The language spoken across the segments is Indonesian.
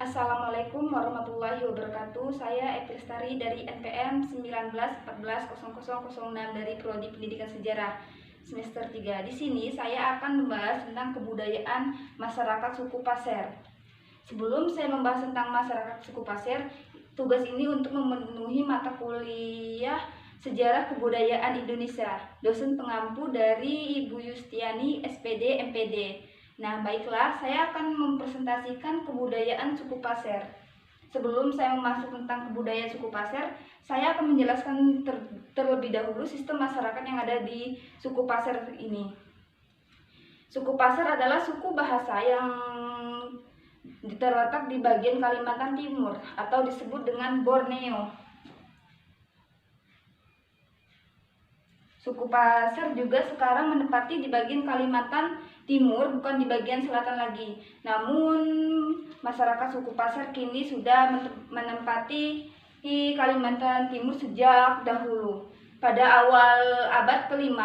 Assalamualaikum warahmatullahi wabarakatuh. Saya Epri Lestari dari NPM 19140006 dari Prodi Pendidikan Sejarah semester 3. Di sini saya akan membahas tentang kebudayaan masyarakat suku Pasir. Sebelum saya membahas tentang masyarakat suku Pasir, tugas ini untuk memenuhi mata kuliah Sejarah Kebudayaan Indonesia, dosen pengampu dari Ibu Yustiani, SPD, MPD. Nah, baiklah, saya akan mempresentasikan kebudayaan suku Pasir. Sebelum saya masuk tentang kebudayaan suku Pasir, saya akan menjelaskan terlebih dahulu sistem masyarakat yang ada di suku Pasir ini. Suku Pasir adalah suku bahasa yang terletak di bagian Kalimantan Timur atau disebut dengan Borneo. Suku Pasir juga sekarang menempati di bagian Kalimantan Timur, bukan di bagian selatan lagi. Namun, masyarakat suku Pasir kini sudah menempati di Kalimantan Timur sejak dahulu. Pada awal abad ke-5,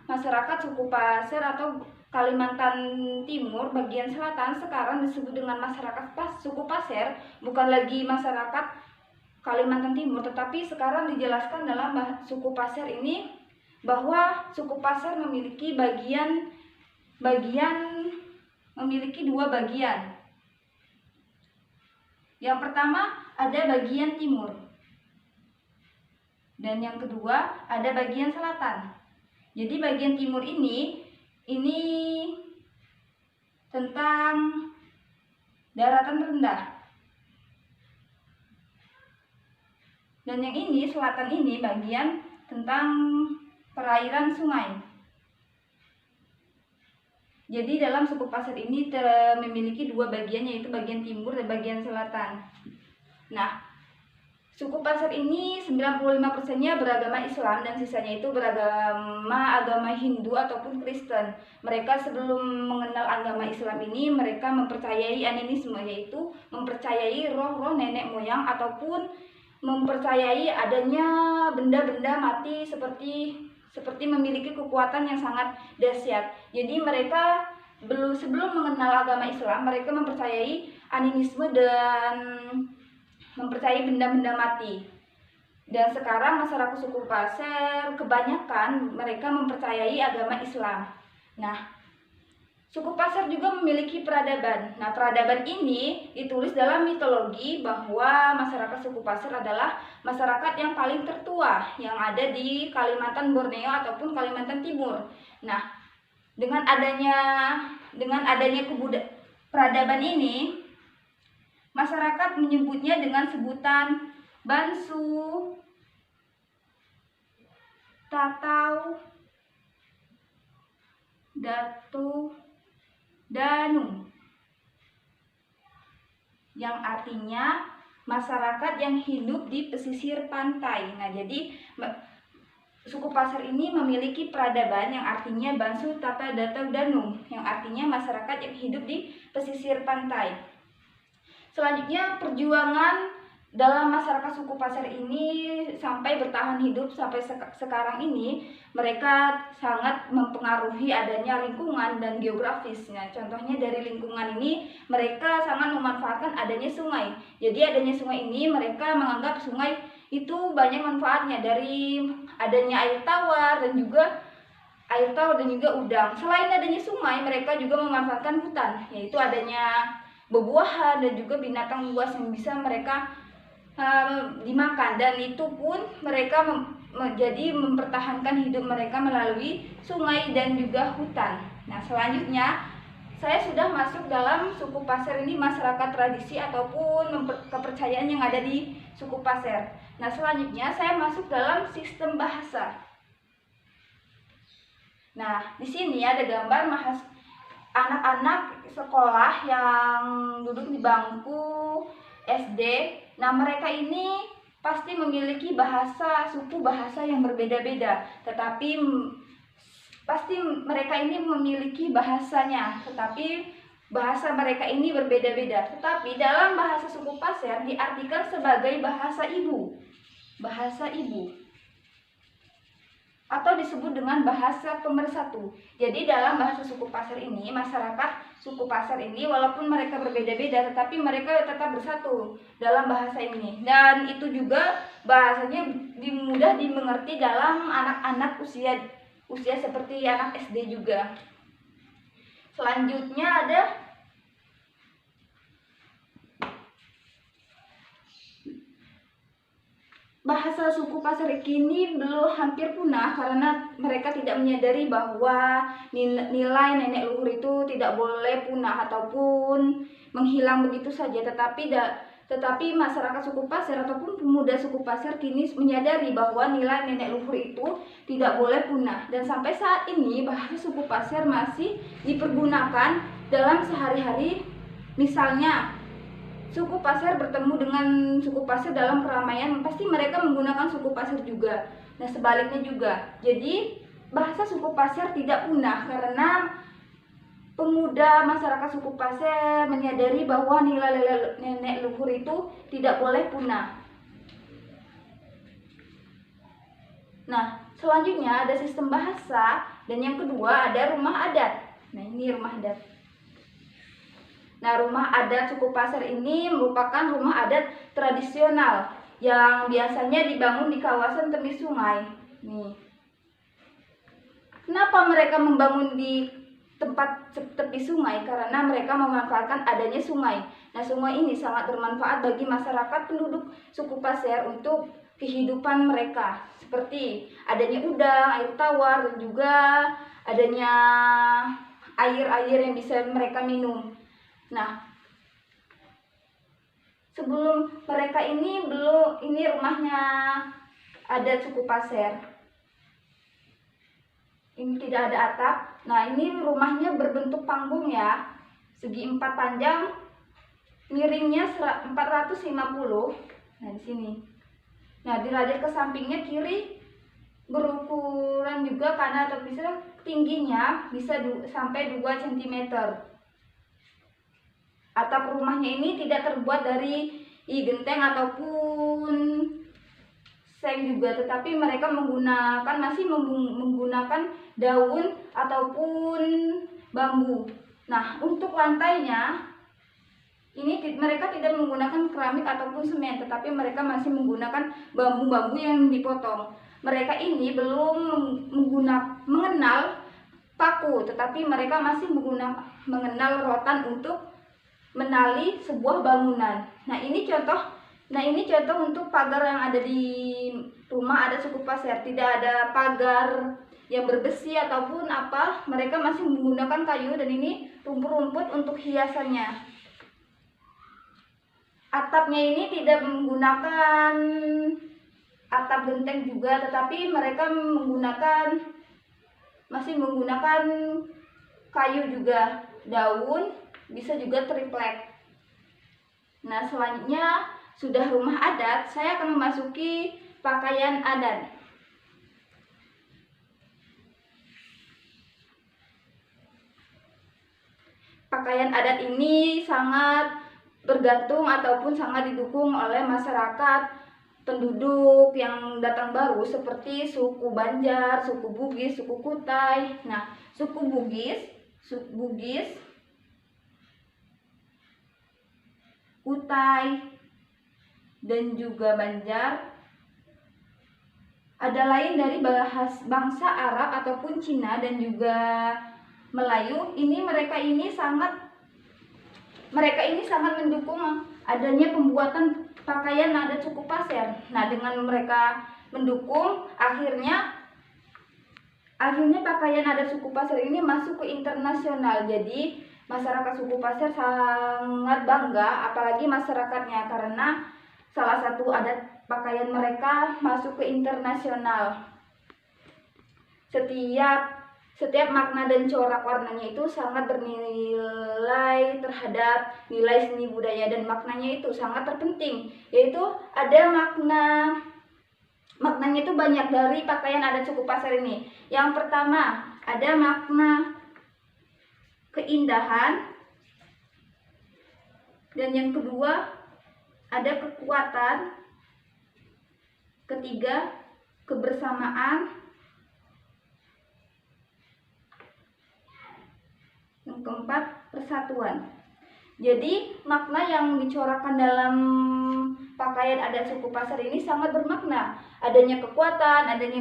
masyarakat suku Pasir atau Kalimantan Timur bagian selatan sekarang disebut dengan masyarakat suku Pasir, bukan lagi masyarakat Kalimantan Timur, tetapi sekarang dijelaskan dalam suku Pasir ini bahwa suku Pasir memiliki memiliki dua bagian. Yang pertama ada bagian timur, dan yang kedua ada bagian selatan. Jadi bagian timur ini tentang daratan rendah, dan yang ini selatan ini bagian tentang perairan sungai. Jadi dalam suku Pasir ini memiliki dua bagian, yaitu bagian timur dan bagian selatan. Nah, suku Pasir ini 95%-nya beragama Islam dan sisanya itu agama Hindu ataupun Kristen. Mereka sebelum mengenal agama Islam ini, mereka mempercayai animisme, yaitu mempercayai roh-roh nenek moyang ataupun mempercayai adanya benda-benda mati seperti memiliki kekuatan yang sangat dahsyat. Jadi mereka sebelum mengenal agama Islam, mereka mempercayai animisme dan mempercayai benda-benda mati. Dan sekarang masyarakat suku Pasir kebanyakan mereka mempercayai agama Islam. Nah, suku Pasir juga memiliki peradaban. Nah, peradaban ini ditulis dalam mitologi bahwa masyarakat suku Pasir adalah masyarakat yang paling tertua yang ada di Kalimantan Borneo ataupun Kalimantan Timur. Nah, dengan adanya peradaban ini, masyarakat menyebutnya dengan sebutan Bansu, Tatau, Datu, Danung, yang artinya masyarakat yang hidup di pesisir pantai. Nah, jadi suku Pasir ini memiliki peradaban yang artinya Bansu, Tata, Datu, Danung, yang artinya masyarakat yang hidup di pesisir pantai. Selanjutnya, perjuangan dalam masyarakat suku Pasir ini sampai bertahan hidup sampai sekarang ini, mereka sangat mempengaruhi adanya lingkungan dan geografis. Nah, contohnya dari lingkungan ini, mereka sangat memanfaatkan adanya sungai. Jadi adanya sungai ini, mereka menganggap sungai itu banyak manfaatnya, dari adanya air tawar dan juga udang. Selain adanya sungai, mereka juga memanfaatkan hutan, yaitu adanya buah-buahan dan juga binatang buas yang bisa mereka dimakan, dan itu pun mereka jadi mempertahankan hidup mereka melalui sungai dan juga hutan. Nah, selanjutnya saya sudah masuk dalam suku Pasir ini, masyarakat tradisi ataupun kepercayaan yang ada di suku Pasir. Nah, selanjutnya saya masuk dalam sistem bahasa. Nah, di sini ada gambar anak-anak sekolah yang duduk di bangku SD. Nah, mereka ini pasti memiliki suku bahasa yang berbeda-beda, tetapi pasti mereka ini memiliki bahasanya, tetapi bahasa mereka ini berbeda-beda. Tetapi dalam bahasa suku Pasir diartikan sebagai bahasa ibu. Bahasa ibu. atau disebut dengan bahasa pemersatu. Jadi dalam bahasa suku Pasir ini, masyarakat suku Pasir ini walaupun mereka berbeda-beda tetapi mereka tetap bersatu dalam bahasa ini. Dan itu juga bahasanya mudah dimengerti dalam anak-anak usia seperti anak SD juga. Selanjutnya ada bahasa suku Pasir kini belum hampir punah karena mereka tidak menyadari bahwa nilai nenek luhur itu tidak boleh punah ataupun menghilang begitu saja. Tetapi masyarakat suku Pasir ataupun pemuda suku Pasir kini menyadari bahwa nilai nenek luhur itu tidak boleh punah. Dan sampai saat ini bahasa suku Pasir masih dipergunakan dalam sehari-hari. Misalnya suku Pasir bertemu dengan suku Pasir dalam keramaian, pasti mereka menggunakan suku Pasir juga. Nah, sebaliknya juga. Jadi, bahasa suku Pasir tidak punah karena pemuda masyarakat suku Pasir menyadari bahwa nilai nenek luhur itu tidak boleh punah. Nah, selanjutnya ada sistem bahasa dan yang kedua ada rumah adat. Nah, ini rumah adat. Nah, rumah adat suku Pasir ini merupakan rumah adat tradisional yang biasanya dibangun di kawasan tepi sungai. Nih. Kenapa mereka membangun di tempat tepi sungai? Karena mereka memanfaatkan adanya sungai. Nah, sungai ini sangat bermanfaat bagi masyarakat penduduk suku Pasir untuk kehidupan mereka. Seperti adanya udang, air tawar, dan juga adanya air-air yang bisa mereka minum. Nah, sebelum mereka ini rumahnya adat suku Pasir. Ini tidak ada atap. Nah, ini rumahnya berbentuk panggung ya. Segi 4 panjang, miringnya 450. Nah, di sini. Nah, dirajut ke sampingnya kiri berukuran juga karena bisa tingginya bisa sampai 2 cm. Atap rumahnya ini tidak terbuat dari genteng ataupun seng juga, tetapi mereka masih menggunakan daun ataupun bambu. Nah, untuk lantainya ini mereka tidak menggunakan keramik ataupun semen, tetapi mereka masih menggunakan bambu-bambu yang dipotong. Mereka ini belum mengenal paku, tetapi mereka masih mengenal rotan untuk menali sebuah bangunan. Nah, ini contoh untuk pagar yang ada di rumah adat suku Pasir. Tidak ada pagar yang berbesi ataupun apa. Mereka masih menggunakan kayu dan ini rumput-rumput untuk hiasannya. Atapnya ini tidak menggunakan atap genteng juga, tetapi mereka masih menggunakan kayu juga, daun, bisa juga triplek. Nah, selanjutnya sudah rumah adat, saya akan memasuki pakaian adat. Pakaian adat ini sangat bergantung ataupun sangat didukung oleh masyarakat penduduk yang datang baru seperti suku Banjar, suku Bugis, suku Kutai. Nah, suku Bugis, Kutai, dan juga Banjar ada lain dari bangsa Arab ataupun Cina dan juga Melayu. Mereka ini sangat mendukung adanya pembuatan pakaian adat suku Pasir. Nah, dengan mereka mendukung, akhirnya pakaian adat suku Pasir ini masuk ke internasional. Jadi masyarakat suku Pasir sangat bangga, apalagi masyarakatnya, karena salah satu adat pakaian mereka masuk ke internasional. Setiap makna dan corak warnanya itu sangat bernilai terhadap nilai seni budaya, dan maknanya itu sangat terpenting, yaitu ada maknanya itu banyak dari pakaian adat suku Pasir ini. Yang pertama, ada makna keindahan, dan yang kedua ada kekuatan, ketiga kebersamaan, Yang keempat, persatuan. Jadi makna yang dicorakkan dalam pakaian adat suku Pasar ini sangat bermakna. Adanya kekuatan, adanya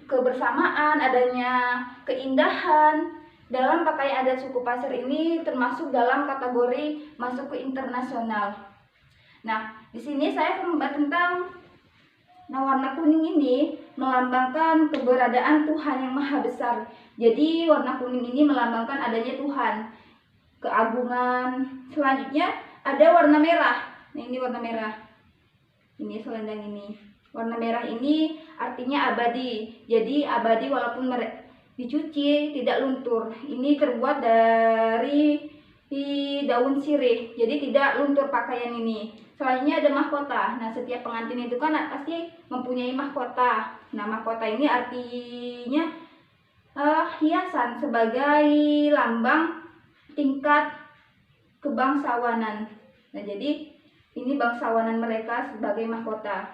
kebersamaan, adanya keindahan. Dalam pakaian adat suku Pasar ini termasuk dalam kategori masuk ke internasional. Nah, di sini saya akan membahas tentang warna kuning ini melambangkan keberadaan Tuhan yang Maha Besar. Jadi warna kuning ini melambangkan adanya Tuhan, keagungan. Selanjutnya ada warna merah. Nah, ini warna merah. Ini selendang ini. Warna merah ini artinya abadi. Jadi abadi walaupun dicuci tidak luntur. Ini terbuat dari daun sirih. Jadi tidak luntur pakaian ini. Selanjutnya ada mahkota. Nah, setiap pengantin itu kan pasti mempunyai mahkota. Nah, mahkota ini artinya hiasan sebagai lambang tingkat kebangsawanan. Nah, jadi ini bangsawanan mereka sebagai mahkota.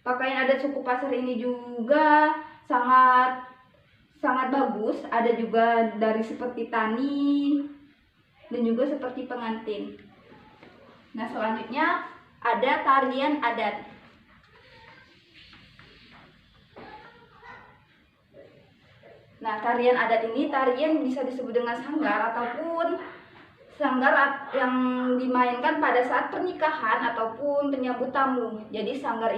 Pakaian adat suku Pasar ini juga sangat bagus. Ada juga dari seperti tani dan juga seperti pengantin. Nah, selanjutnya ada tarian adat. Nah, tarian adat ini bisa disebut dengan sanggar ataupun sanggar yang dimainkan pada saat pernikahan ataupun penyambut tamu. Jadi sanggar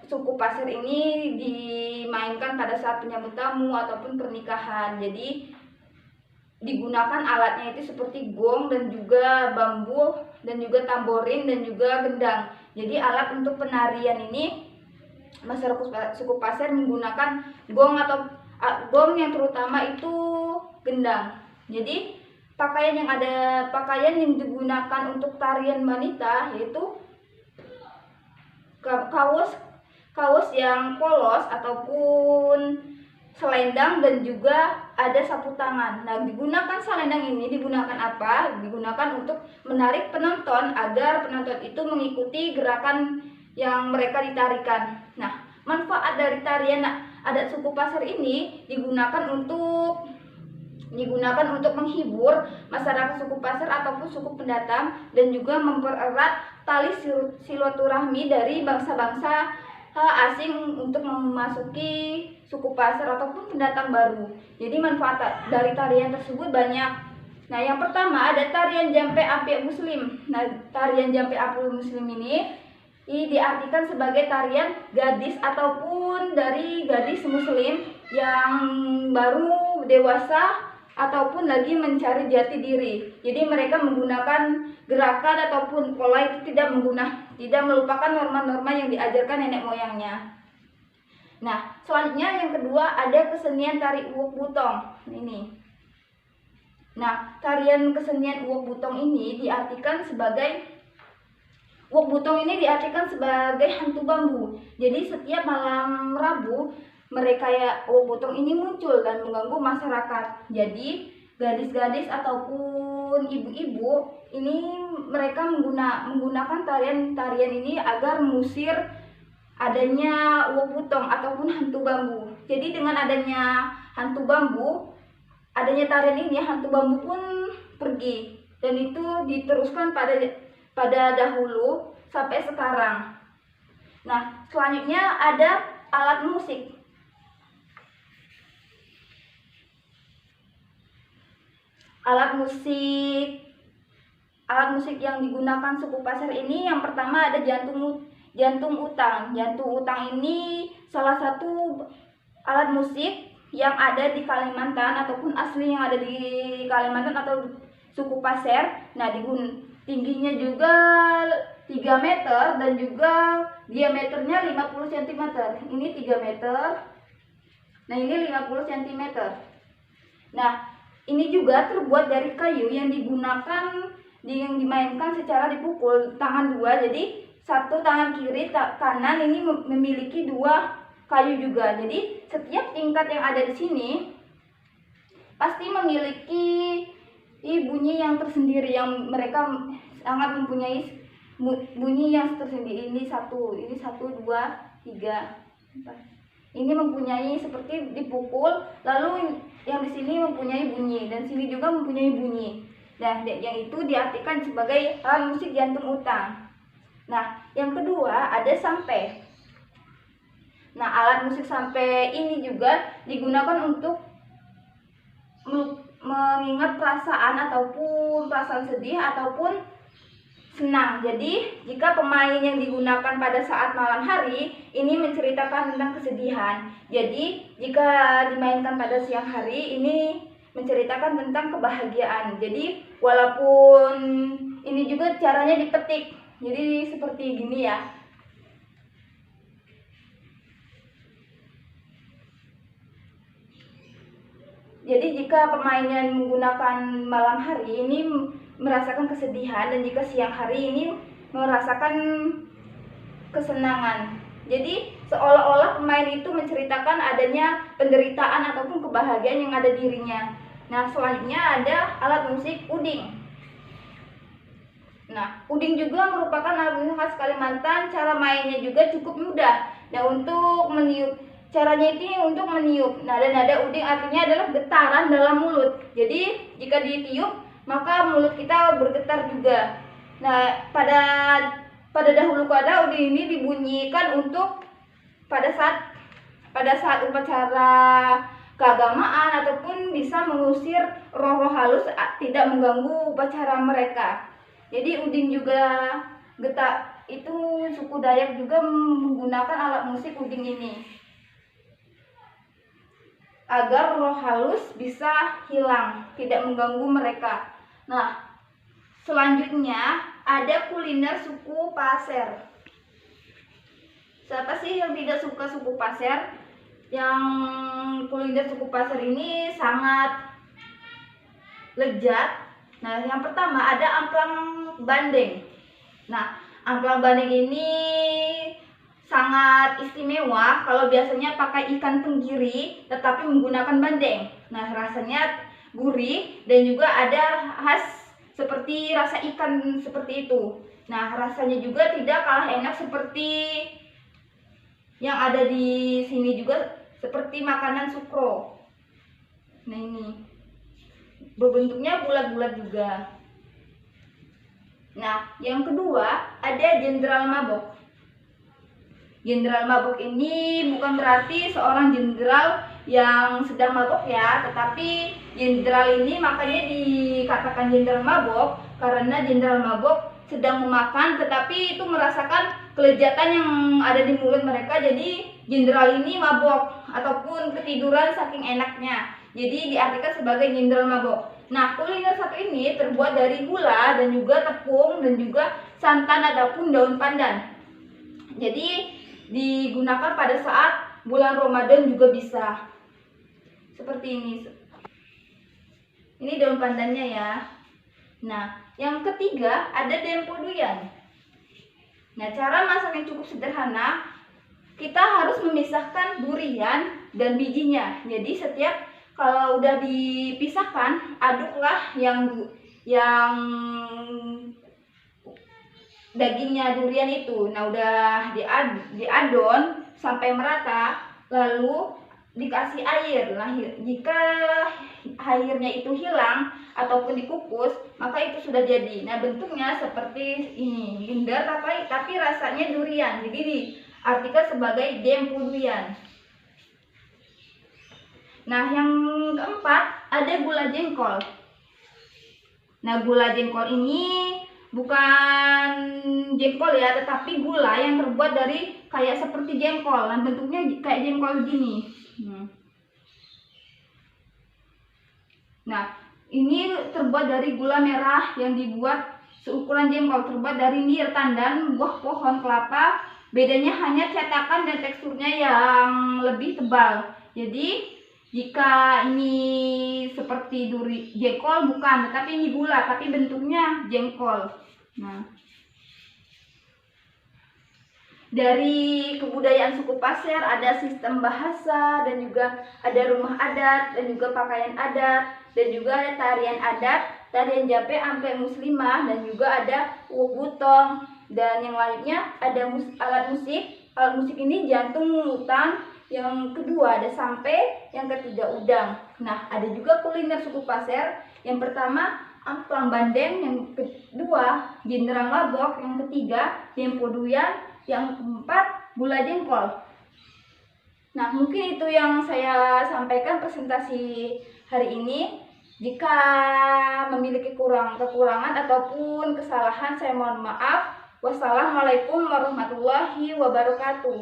suku Pasar ini dimainkan pada saat penyambut tamu ataupun pernikahan. Jadi digunakan alatnya itu seperti gong dan juga bambu dan juga tamborin dan juga gendang. Jadi alat untuk penarian ini masyarakat suku Pasar menggunakan gong atau gong yang terutama itu gendang. Jadi pakaian yang digunakan untuk tarian wanita yaitu kaos yang polos ataupun selendang dan juga ada sapu tangan. Nah, selendang ini digunakan apa? Digunakan untuk menarik penonton agar penonton itu mengikuti gerakan yang mereka ditarikan. Nah, manfaat dari tarian adat suku Pasar ini digunakan untuk menghibur masyarakat suku Pasar ataupun suku pendatang dan juga mempererat tali silaturahmi dari bangsa-bangsa asing untuk memasuki suku Pasar ataupun pendatang baru. Jadi manfaat dari tarian tersebut banyak. Nah, yang pertama ada tarian Jampe Apik Muslim. Nah, tarian Jampe Apik Muslim ini diartikan sebagai tarian gadis ataupun dari gadis muslim yang baru dewasa ataupun lagi mencari jati diri. Jadi mereka menggunakan gerakan ataupun pola itu tidak melupakan norma-norma yang diajarkan nenek moyangnya. Nah, selanjutnya yang kedua ada kesenian tari uwek butong. Ini. Nah, tarian kesenian uwek butong ini diartikan sebagai hantu bambu. Jadi setiap malam Rabu mereka uwek butong ini muncul dan mengganggu masyarakat. Jadi gadis-gadis ataupun ibu-ibu ini mereka menggunakan tarian ini agar mengusir adanya uwek butong ataupun hantu bambu. Jadi dengan adanya hantu bambu, adanya tarian ini, hantu bambu pun pergi dan itu diteruskan pada dahulu sampai sekarang. Nah, selanjutnya ada alat musik. Alat musik yang digunakan suku Pasar ini yang pertama ada jantung utang. Jantung utang ini salah satu alat musik yang ada di Kalimantan ataupun asli yang ada di Kalimantan atau suku Pasar. Nah, tingginya juga 3 meter dan juga diameternya 50 cm. Ini 3 meter. Nah, ini 50 cm. Nah, ini juga terbuat dari kayu yang dimainkan secara dipukul tangan dua. Jadi satu tangan kiri, kanan ini memiliki 2 kayu juga. Jadi setiap tingkat yang ada di sini pasti memiliki bunyi yang tersendiri yang mereka sangat mempunyai bunyi yang tersendiri. Ini 1, 2, 3, 4. ini mempunyai seperti dipukul, lalu yang di sini mempunyai bunyi dan sini juga mempunyai bunyi. Nah, yang itu diartikan sebagai alat musik jantung utang. Nah, yang kedua ada sampai. Nah, alat musik sampai ini juga digunakan untuk mengingat perasaan ataupun perasaan sedih ataupun senang. Jadi, jika pemain yang digunakan pada saat malam hari ini menceritakan tentang kesedihan. Jadi, jika dimainkan pada siang hari ini menceritakan tentang kebahagiaan. Jadi, walaupun ini juga caranya dipetik. Jadi, seperti gini ya. Jadi, jika pemain yang menggunakan malam hari ini merasakan kesedihan dan jika siang hari ini merasakan kesenangan. Jadi seolah-olah pemain itu menceritakan adanya penderitaan ataupun kebahagiaan yang ada dirinya. Nah, selanjutnya ada alat musik uding. Nah, uding juga merupakan alat musik khas Kalimantan. Cara mainnya juga cukup mudah. Nah, untuk meniup, caranya itu untuk meniup. Nada-nada uding artinya adalah getaran dalam mulut. Jadi jika ditiup maka mulut kita bergetar juga. Nah, pada dahulu kala uding ini dibunyikan untuk pada saat upacara keagamaan ataupun bisa mengusir roh-roh halus tidak mengganggu upacara mereka. Jadi uding juga getak itu suku Dayak juga menggunakan alat musik uding ini agar roh halus bisa hilang, tidak mengganggu mereka. Nah, selanjutnya ada kuliner suku Pasir. Siapa sih yang tidak suka suku Pasir? Yang kuliner suku Pasir ini sangat lezat. Nah, yang pertama ada amplang bandeng. Nah, amplang bandeng ini sangat istimewa kalau biasanya pakai ikan tenggiri tetapi menggunakan bandeng. Nah, rasanya gurih dan juga ada khas seperti rasa ikan seperti itu. Nah, rasanya juga tidak kalah enak seperti yang ada di sini juga seperti makanan sukro. Nah, ini berbentuknya bulat-bulat juga. Nah, yang kedua ada jenderal mabok. Jenderal mabok ini bukan berarti seorang jenderal yang sedang mabok ya, tetapi jenderal ini makanya dikatakan jenderal mabok karena jenderal mabok sedang memakan tetapi itu merasakan kelezatan yang ada di mulut mereka. Jadi jenderal ini mabok ataupun ketiduran saking enaknya. Jadi diartikan sebagai jenderal mabok. Nah, kuliner satu ini terbuat dari gula dan juga tepung dan juga santan ataupun daun pandan. Jadi digunakan pada saat bulan Ramadan juga bisa. Seperti ini. Ini daun pandannya ya. Nah, yang ketiga ada dempoduyan. Nah, cara masaknya cukup sederhana. Kita harus memisahkan durian dan bijinya. Jadi setiap kalau udah dipisahkan, aduklah yang dagingnya durian itu. Nah, udah diadon sampai merata, lalu dikasih air. Nah, jika airnya itu hilang ataupun dikukus, maka itu sudah jadi. Nah, bentuknya seperti ini, bundar tapi rasanya durian. Jadi diartikan sebagai dempuduyan. Nah, yang keempat ada gula jengkol. Nah, gula jengkol ini bukan jengkol ya, tetapi gula yang terbuat dari kayak seperti jengkol. Nah, bentuknya kayak jengkol gini. Nah, ini terbuat dari gula merah yang dibuat seukuran jengkol, terbuat dari nir, tandan, buah pohon kelapa. Bedanya hanya cetakan dan teksturnya yang lebih tebal. Jadi jika ini seperti jengkol bukan, tetapi ini gula, tapi bentuknya jengkol. Nah, dari kebudayaan suku Pasir ada sistem bahasa dan juga ada rumah adat dan juga pakaian adat dan juga ada tarian adat, tarian Jape Ampe Muslimah dan juga ada Wubutong dan yang lainnya ada alat musik. Alat musik ini jantung utang yang kedua ada sampe, yang ketiga udang. Nah, ada juga kuliner suku Pasir. Yang pertama amplang bandeng, yang kedua ginderang labok, yang ketiga tempo duyan, yang keempat gula jengkol. Nah, mungkin itu yang saya sampaikan presentasi hari ini. Jika memiliki kekurangan ataupun kesalahan, saya mohon maaf. Wassalamualaikum warahmatullahi wabarakatuh.